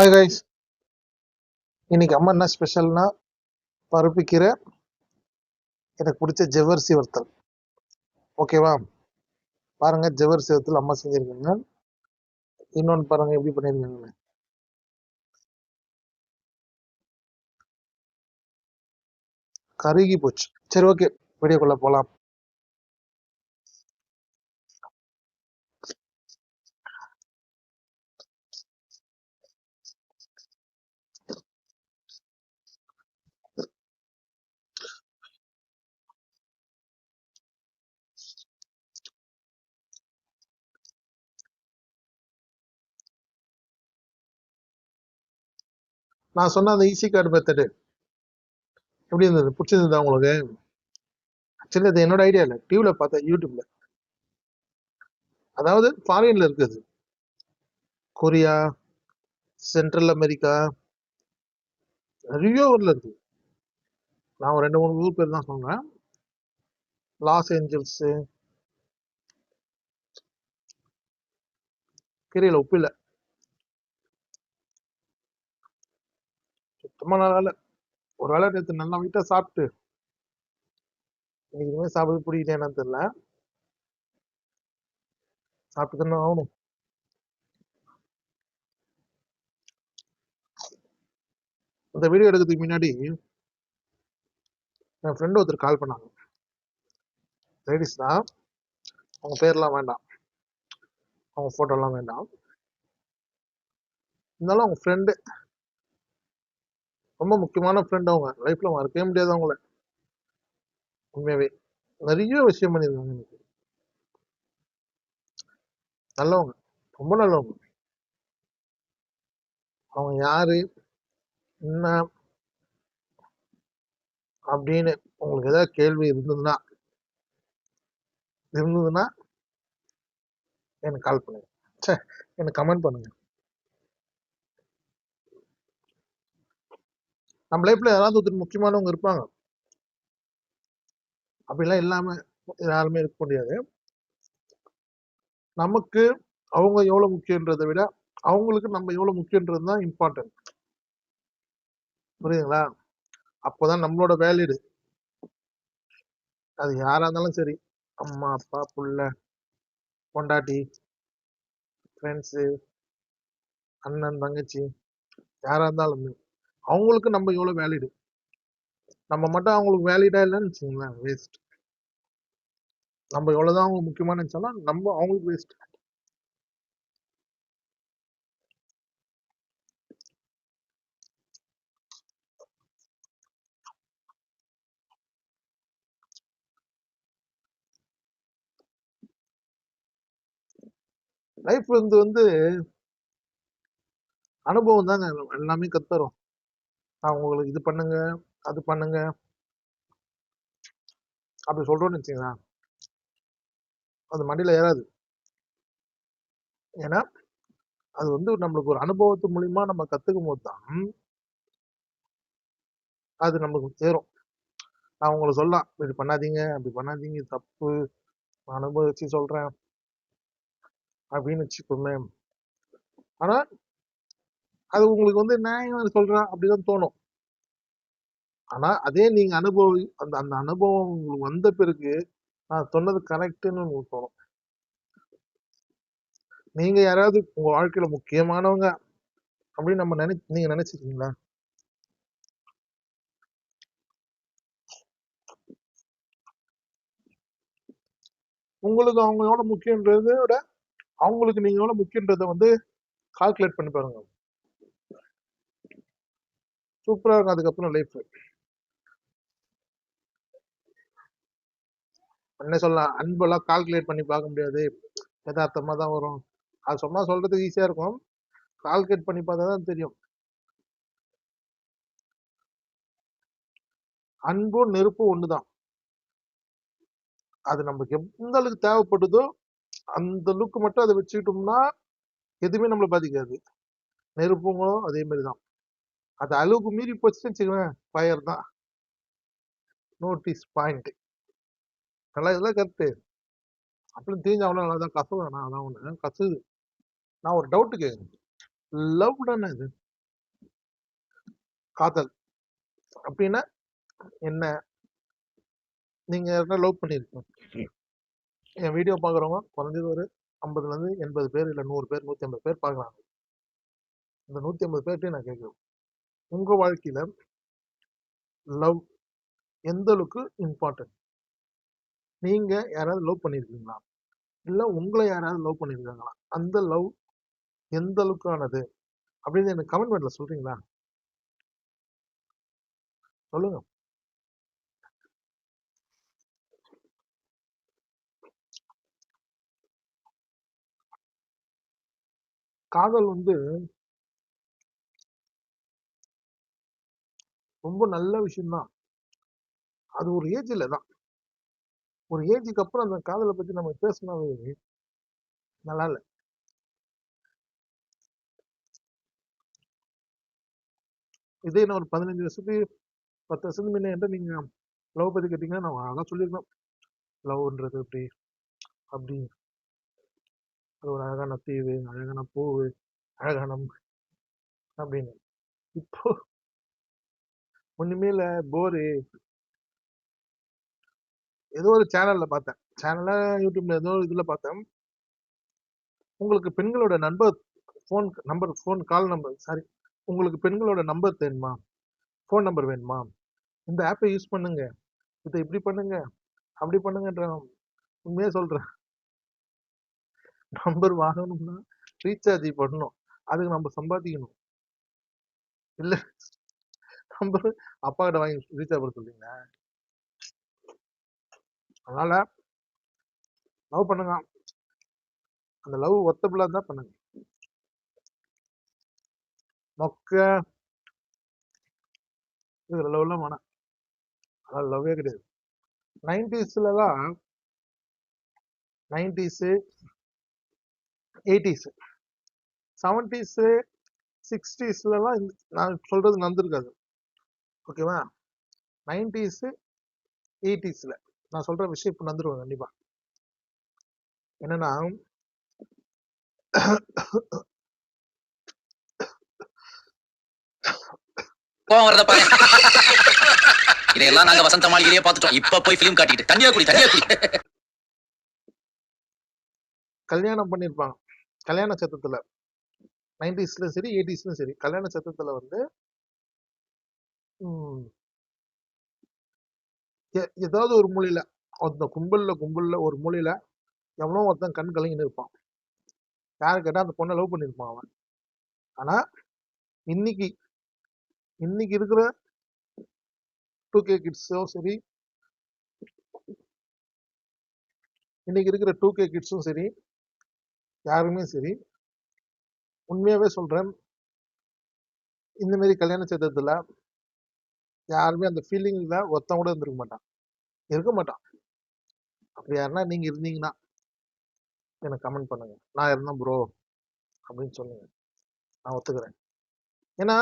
Hi guys, இன்னைக்கு அம்மா என்ன ஸ்பெஷல்னா பருப்பு கீரை, எனக்கு பிடிச்ச ஜவ்வரிசி வறுத்தல். ஓகேவா? பாருங்க, ஜவ்வரிசி வறுத்தல் அம்மா செஞ்சிருக்காங்க. இன்னொன்று பாருங்க எப்படி பண்ணியிருக்காங்க. கருகி போச்சு. சரி, ஓகே, வீடியோக்குள்ள போலாம். நான் சொன்ன அந்த ஈஸி கார்டு மெத்தடு எப்படி இருந்தது? பிடிச்சிருந்ததா உங்களுக்கு? ஆக்சுவலி அது என்னோட ஐடியா இல்லை, டிவில பார்த்தேன், யூடியூப்ல. அதாவது ஃபாரின்ல இருக்குது, கொரியா, சென்ட்ரல் அமெரிக்கா, நிறைய ஊர்ல இருக்கு. நான் ஒரு 2-3 ஊர் பேர் தான் சொன்னேன். Los Angeles. கீரையில உப்பு இல்லை, சுத்தமா நல்லா இல்லை. ஒரு வேளை நேற்று நல்லா வீட்டை சாப்பிட்டு இன்னைக்கு இனிமேல் சாப்பிட பிடிக்கிட்டேன்னு தெரியல. சாப்பிட்டு தானே ஆகணும். இந்த வீடியோ எடுக்கிறதுக்கு முன்னாடி என் ஃப்ரெண்டு ஒருத்தர் கால் பண்ணாங்க. லேடிஸ் தான், அவங்க பேர்லாம் வேண்டாம், அவங்க ஃபோட்டோலாம் வேண்டாம். இருந்தாலும் அவங்க ஃப்ரெண்டு, ரொம்ப முக்கியமான ஃப்ரெண்ட். அவங்க லைஃப்ல மறக்கவே முடியாது அவங்கள. உண்மையாவே நிறைய விஷயம் பண்ணியிருக்காங்க எனக்கு. நல்லவங்க, ரொம்ப நல்லவங்க. அவங்க யாரு என்ன அப்படின்னு உங்களுக்கு ஏதாவது கேள்வி இருந்ததுன்னா எனக்கு கால் பண்ணுங்க. எனக்கு கமெண்ட் பண்ணுங்க. நம்ம லைஃப்ல யாராவது ஒருத்தர் முக்கியமானவங்க இருப்பாங்க. அப்படிலாம் இல்லாம யாருமே இருக்க முடியாது. நமக்கு அவங்க எவ்வளவு முக்கியன்றதை விட அவங்களுக்கு நம்ம எவ்வளவு முக்கியன்றது தான் இம்பார்ட்டன்ட். புரியுதுங்களா? அப்போதான் நம்மளோட வேலிடு. அது யாரா இருந்தாலும் சரி, அம்மா அப்பா புள்ள பொண்டாட்டி ஃப்ரெண்ட்ஸு அண்ணன் தங்கச்சி யாரா இருந்தாலும் அவங்களுக்கு நம்ம எவ்வளவு வேலிடு. நம்ம மட்டும் அவங்களுக்கு வேலிடா இல்லைன்னு வச்சுக்கோங்களேன், வேஸ்ட். நம்ம எவ்வளவுதான் அவங்களுக்கு முக்கியமான நினைச்சாலும் நம்ம அவங்களுக்கு வேஸ்ட். லைஃப் வந்து அனுபவம் தாங்க எல்லாமே கத்துறோம். உங்களுக்கு இது பண்ணுங்க அது பண்ணுங்க அப்படி சொல்றோம்னு வச்சுங்களேன், அது மண்டியில ஏறாது. ஏன்னா அது நம்மளுக்கு ஒரு அனுபவத்து மூலியமா நம்ம கத்துக்கும் போது தான் அது நம்மளுக்கு சேரும். நான் உங்களுக்கு சொல்லலாம், இப்படி பண்ணாதீங்க அப்படி பண்ணாதீங்க தப்பு, நான் அனுபவிச்சு சொல்றேன் அப்படின்னு வச்சுக்கோமே. ஆனா அது உங்களுக்கு நியாயம் சொல்றேன் அப்படிதான் தோணும். ஆனா அதே நீங்க அந்த அந்த அனுபவம் உங்களுக்கு வந்த பிறகு நான் சொன்னது கரெக்ட்னு உங்களுக்கு தோணும். நீங்க யாராவது உங்க வாழ்க்கையில முக்கியமானவங்க அப்படின்னு நீங்க நினைச்சிருக்கீங்களா? உங்களுக்கு அவங்க எவ்வளவு முக்கியன்றதை விட அவங்களுக்கு நீங்க எவ்வளவு முக்கியன்றதை கால்குலேட் பண்ணி பாருங்க. சூப்பரா இருக்கும் அதுக்கப்புறம் லைஃப். என்ன சொல்லலாம், அன்பெல்லாம் கால்குலேட் பண்ணி பார்க்க முடியாது, யதார்த்தமா தான் வரும். அது சும்மா சொல்றதுக்கு ஈஸியா இருக்கும், கால்குலேட் பண்ணி பார்த்தா தான் தெரியும். அன்பும் நெருப்பும் ஒண்ணுதான். அது நமக்கு எந்த அளவுக்கு தேவைப்படுதோ அந்த அளவுக்கு மட்டும் அதை வச்சுக்கிட்டோம்னா எதுவுமே நம்மளை பாதிக்காது. நெருப்புங்களும் அதே மாதிரிதான். அது அளவுக்கு மீறி போச்சுன்னு வச்சுக்கோங்க, ஃபயர் தான். Notice point. நல்லா இதெல்லாம் கருத்து அப்படின்னு தெரிஞ்சு அவ்வளவு நல்லாதான் கசவு. நான் அதான் ஒண்ணு கசுது. நான் ஒரு டவுட் கேட்குறேன், லவ் தானே இது? காதல் அப்படின்னா என்ன? நீங்க யாருன்னா லவ் பண்ணிருக்கீங்க, என் வீடியோ பாக்குறவங்க குறைஞ்சது ஒரு 50ல இருந்து 80 பேர், இல்ல 100 பேர், 150 பேர் பாக்குறாங்க. இந்த 150 பேர்கிட்ட நான் கேட்கிறேன், உங்க வாழ்க்கையில லவ் எந்த அளவுக்கு இம்பார்ட்டன்ட்? நீங்க யாராவது லவ் பண்ணிருக்கீங்களா? இல்ல உங்களை யாராவது லவ் பண்ணிருக்காங்களா? அந்த லவ் எந்த அளவுக்கானது அப்படின்னு எனக்கு கமெண்ட் பண்ணல சொல்றீங்களா? சொல்லுங்க. காதல் வந்து ரொம்ப நல்ல விஷயம் தான். அது ஒரு ஏஜ்ல தான். ஒரு ஏஜுக்கு அப்புறம் அந்த காதலை பத்தி நம்ம பேசினாவே நல்லா இல்ல. இதே நான் ஒரு 15 வருஷத்துக்கு 10 வருஷத்துக்கு முன்ன என்கிட்ட நீங்க லவ் பத்தி கேட்டீங்கன்னா நான் அழகா சொல்லியிருப்பேன். லவ்ன்றது எப்படி அப்படி, அது ஒரு அழகான தீவு, அழகான பூவு, அழகான அப்படின்னு. இப்போ ஒண்ணுமே இல்ல, போரு. ஏதோ ஒரு சேனல்ல பார்த்தேன், சேனல்ல யூடியூப்ல ஏதோ ஒரு இதுல பார்த்தேன், உங்களுக்கு பெண்களோட number phone call number, sorry, உங்களுக்கு பெண்களோட நம்பர் வேணுமா, ஃபோன் நம்பர் வேணுமா, இந்த ஆப்பை யூஸ் பண்ணுங்க, இதை இப்படி பண்ணுங்க, அப்படி பண்ணுங்கன்ற. உண்மையா சொல்றேன், நம்பர் வாங்கணும்னா ரீசார்ஜ் பண்ணணும், அதுக்கு நம்ம சம்பாதிக்கணும். இல்ல நம்பர் அப்பா கிட்ட வாங்கி ரீசார்ஜ் பண்ண சொல்றீங்களா? அதனால லவ் பண்ணுங்க, அந்த லவ் ஒத்தபிளா தான் பண்ணுங்க. மொக்க இதுல லவ்லாம் வேணாம், அதாவது லவ்வே கிடையாது. 90ஸ்லாம் 90s 80s 70s 60ஸ்லாம் நான் சொல்றது நடந்திருக்காது. ஓகேவா? 90s 80ஸ்ல நான் சொல்ற விஷயம் இப்ப நடந்துருவேன் கண்டிப்பா. என்னன்னா கோவம் வரத பாரு. இதெல்லாம் நாங்க வசந்த மாளிகையிலேயே பார்த்துட்டோம். இப்ப போய் ஃபிலிம் காட்டிட்டு தனியா குடி. கல்யாணம் பண்ணிருப்பாங்க, கல்யாண சத்தத்துல 90ஸ்ல சரி 80ஸ்லயும் சரி, கல்யாண சத்தத்துல வந்து ஏதாவது ஒரு மூலையில, அந்த கும்பல்ல ஒரு மூலையில எவனோ ஒருத்தன் கண் கலங்கின்னு இருப்பான். யாரு கேட்டா அந்த பொண்ணை லவ் பண்ணிருப்பான் அவன். ஆனா இன்னைக்கு இருக்கிற 2K கிட்ஸும் சரி, இன்னைக்கு இருக்கிற 2K கிட்ஸும் சரி, யாருமே சரி, உண்மையாவே சொல்றேன், இந்த மாதிரி கல்யாண சத்தத்துல யாருமே அந்த ஃபீலிங்ல ஒருத்தன் கூட இருக்க மாட்டான். அப்படி யாருன்னா நீங்க இருந்தீங்கன்னா எனக்கு கமெண்ட் பண்ணுங்க, நான் இருந்தேன் ப்ரோ அப்படின்னு சொல்லுங்க, நான் ஒத்துக்கிறேன். ஏன்னா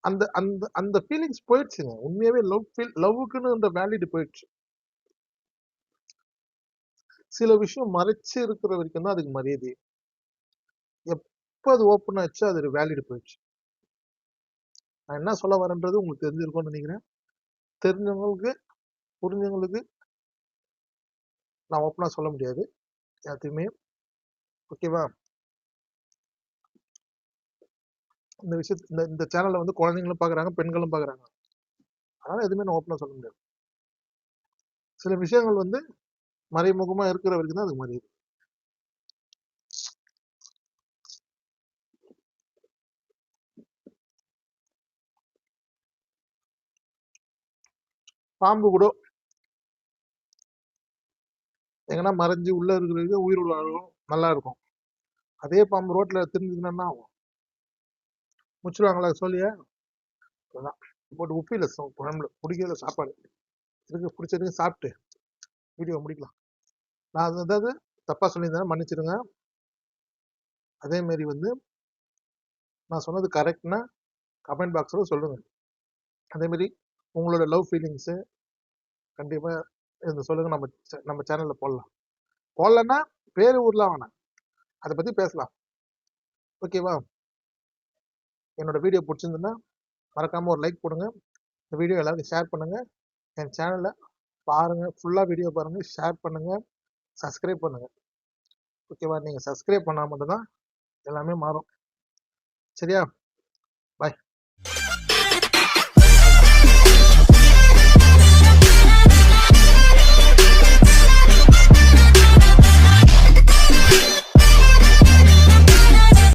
அந்த அந்த அந்த ஃபீலிங்ஸ் போயிடுச்சுங்க. உண்மையாவே லவ்வுக்குன்னு அந்த வேலிடு போயிடுச்சு. சில விஷயம் மறைச்சு இருக்கிற வரைக்கும் தான் அதுக்கு மரியாதை. எப்ப அது ஓப்பன் ஆச்சு அது வேலிடு போயிடுச்சு. நான் என்ன சொல்ல வரேன்றது உங்களுக்கு தெரிஞ்சிருக்கும்னு நினைக்கிறேன். தெரிஞ்சவங்களுக்கு, புரிஞ்சவங்களுக்கு நான் ஓப்பனா சொல்ல முடியாது யாத்தையுமே. ஓகேவா? இந்த விஷயத்து இந்த சேனல்ல வந்து குழந்தைங்களும் பாக்குறாங்க, பெண்களும் பாக்குறாங்க. அதனால எதுவுமே நான் ஓப்பனா சொல்ல முடியாது. சில விஷயங்கள் வந்து மறைமுகமா இருக்கிற வரைக்கும் தான் அதுக்கு மரியாதை. பாம்பு கூட எங்கன்னா மறைஞ்சு உள்ள இருக்கிறது உயிர் வாழும், நல்லா இருக்கும். அதே பாம்பு ரோட்ல தெரிஞ்சதுன்னா என்ன ஆகும்? முடிச்சிருவாங்களா சொல்லியே? அதான் போட்டு உப்பில குழம்புல பிடிக்காத சாப்பாடு இருக்கு, பிடிச்சதுக்கு சாப்பிட்டு வீடியோ முடிக்கலாம். நான் அதாவது தப்பா சொல்லியிருந்தேன், மன்னிச்சிடுங்க. அதே மாதிரி வந்து நான் சொன்னது கரெக்ட்னா கமெண்ட் பாக்ஸ்ல சொல்லுங்க. அதே மாதிரி உங்களோட லவ் ஃபீலிங்ஸ் கண்டிப்பா சொல்லுங்க, நம்ம சேனல்ல போடலாம். போடலன்னா பேரு ஊர்லாம் வேணாம், அதை பத்தி பேசலாம். ஓகேவா? என்னோட வீடியோ பிடிச்சிருந்துன்னா மறக்காமல் ஒரு லைக் போடுங்க. இந்த வீடியோ எல்லாருக்கும் ஷேர் பண்ணுங்கள். என் சேனலை பாருங்கள், ஃபுல்லாக வீடியோ பாருங்கள், ஷேர் பண்ணுங்கள், சப்ஸ்கிரைப் பண்ணுங்கள். ஓகேவா? நீங்கள் சப்ஸ்கிரைப் பண்ணால் மட்டும்தான் எல்லாமே மாறும். சரியா?